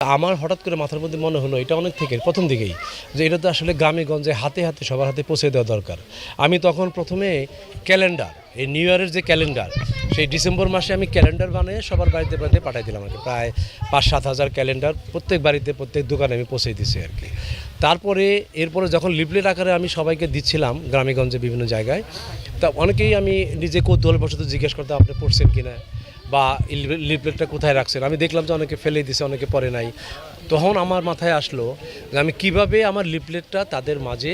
আমার হঠাৎ করে মাথার মধ্যে মনে হলো এটা অনেক থেকে প্রথম দিকেই যে এটা তো আসলে গ্রামে গঞ্জে হাতে হাতে সবার হাতে পৌঁছে দেওয়া দরকার। আমি তখন প্রথমে ক্যালেন্ডার, এই নিউ ইয়ারের যে ক্যালেন্ডার, সেই ডিসেম্বর মাসে আমি ক্যালেন্ডার বানিয়ে সবার বাড়িতে বাড়িতে পাঠাই দিলাম আর কি। প্রায় 5-7 হাজার ক্যালেন্ডার প্রত্যেক বাড়িতে প্রত্যেক দোকানে আমি পৌঁছে দিচ্ছি আর কি। তারপরে এরপরে যখন লিফলেট আকারে আমি সবাইকে দিচ্ছিলাম গ্রামেগঞ্জে বিভিন্ন জায়গায়, তা অনেকেই আমি নিজে কৌতূহলবশত জিজ্ঞেস করতাম আপনি পড়ছেন কিনা বা লিফলেটটা কোথায় রাখছেন। আমি দেখলাম যে অনেকে ফেলে দিছে, অনেকে পড়ে নাই। তখন আমার মাথায় আসলো যে আমি কিভাবে আমার লিফলেটটা তাদের মাঝে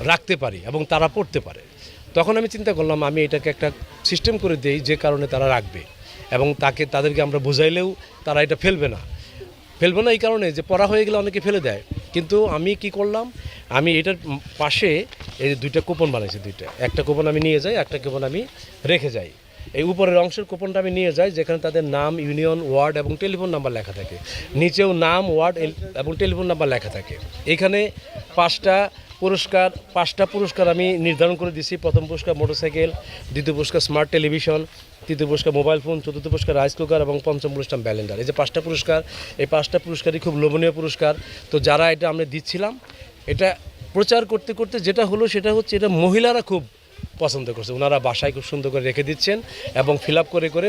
রাখতে পারি এবং তারা পড়তে পারে। তখন আমি চিন্তা করলাম আমি এটাকে একটা সিস্টেম করে দেই যে কারণে তারা রাখবে এবং তাদেরকে আমরা বোঝাইলেও তারা এটা ফেলবে না এই কারণে যে পড়া হয়ে গেলে অনেকে ফেলে দেয়। কিন্তু আমি কি করলাম, আমি এটার পাশে এই দুইটা কুপন বানাইছি, একটা কুপন আমি নিয়ে যাই, একটা কুপন আমি রেখে যাই। এই উপরের অংশের কুপনটা আমি নিয়ে যাই যেখানে তাদের নাম, ইউনিয়ন, ওয়ার্ড এবং টেলিফোন নাম্বার লেখা থাকে। নিচেও নাম, ওয়ার্ড এবং টেলিফোন নাম্বার লেখা থাকে। এখানে পাঁচটা পুরস্কার আমি নির্ধারণ করে দিয়েছি। প্রথম পুরস্কার মোটরসাইকেল, দ্বিতীয় পুরস্কার স্মার্ট টেলিভিশন, তৃতীয় পুরস্কার মোবাইল ফোন, চতুর্থ পুরস্কার রাইস কুকার এবং পঞ্চম পুরস্কার ব্যালেন্ডার। এই যে 5টা পুরস্কার, এই 5টা পুরস্কারই খুব লোভনীয় পুরস্কার। তো যারা এটা আমরা দিচ্ছিলাম, এটা প্রচার করতে করতে যেটা হলো সেটা হচ্ছে এটা মহিলারা খুব পছন্দ করছে। ওনারা বাসায় খুব সুন্দর করে রেখে দিচ্ছেন এবং ফিল আপ করে করে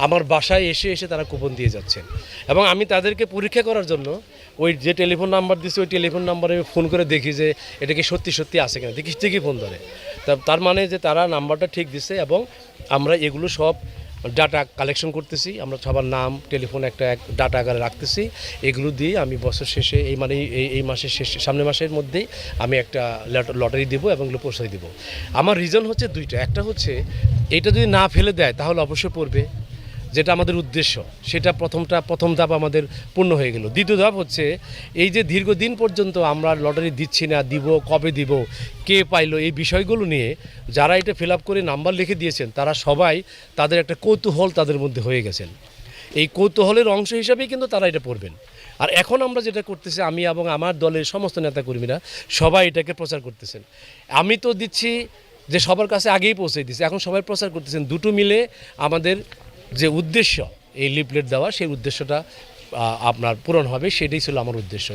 আমার বাসায় এসে তারা কুপন দিয়ে যাচ্ছেন। এবং আমি তাদেরকে পরীক্ষা করার জন্য ওই যে টেলিফোন নাম্বার দিচ্ছে ওই টেলিফোন নাম্বারে আমি ফোন করে দেখি যে এটা কি সত্যি আছে কিনা, দেখি ঠিকই ফোন ধরে। তার মানে যে তারা নাম্বারটা ঠিক দিচ্ছে এবং আমরা এগুলো সব ডাটা কালেকশন করতেছি। আমরা সবার নাম, টেলিফোন একটা ডাটা আকারে রাখতেছি। এগুলো দিয়ে আমি বছর শেষে এই মাসের শেষে সামনের মাসের মধ্যেই আমি একটা লটারি দেবো এবং এগুলো পৌঁছাই দেবো। আমার রিজন হচ্ছে দুইটা। একটা হচ্ছে এটা যদি না ফেলে দেয় তাহলে অবশ্যই পড়বে, যেটা আমাদের উদ্দেশ্য, সেটা প্রথম ধাপ আমাদের পূর্ণ হয়ে গেল। দ্বিতীয় ধাপ হচ্ছে এই যে দীর্ঘদিন পর্যন্ত আমরা লটারি দিচ্ছি না, দিব কবে দিব, কে পাইলো, এই বিষয়গুলো নিয়ে যারা এটা ফিল আপ করে নাম্বার লিখে দিয়েছেন তারা সবাই তাদের একটা কৌতূহল তাদের মধ্যে হয়ে গেছেন। এই কৌতূহলের অংশ হিসাবেই কিন্তু তারা এটা পড়বেন। আর এখন আমরা যেটা করতেছি, আমি এবং আমার দলের সমস্ত নেতাকর্মীরা সবাই এটাকে প্রচার করতেছেন। আমি তো দিচ্ছি যে সবার কাছে আগেই পৌঁছে দিচ্ছি, এখন সবাই প্রচার করতেছেন। দুটো মিলে আমাদের যে উদ্দেশ্য এই লিফলেট দেওয়া, সেই উদ্দেশ্যটা আপনার পূরণ হবে, সেটাই ছিল আমার উদ্দেশ্য।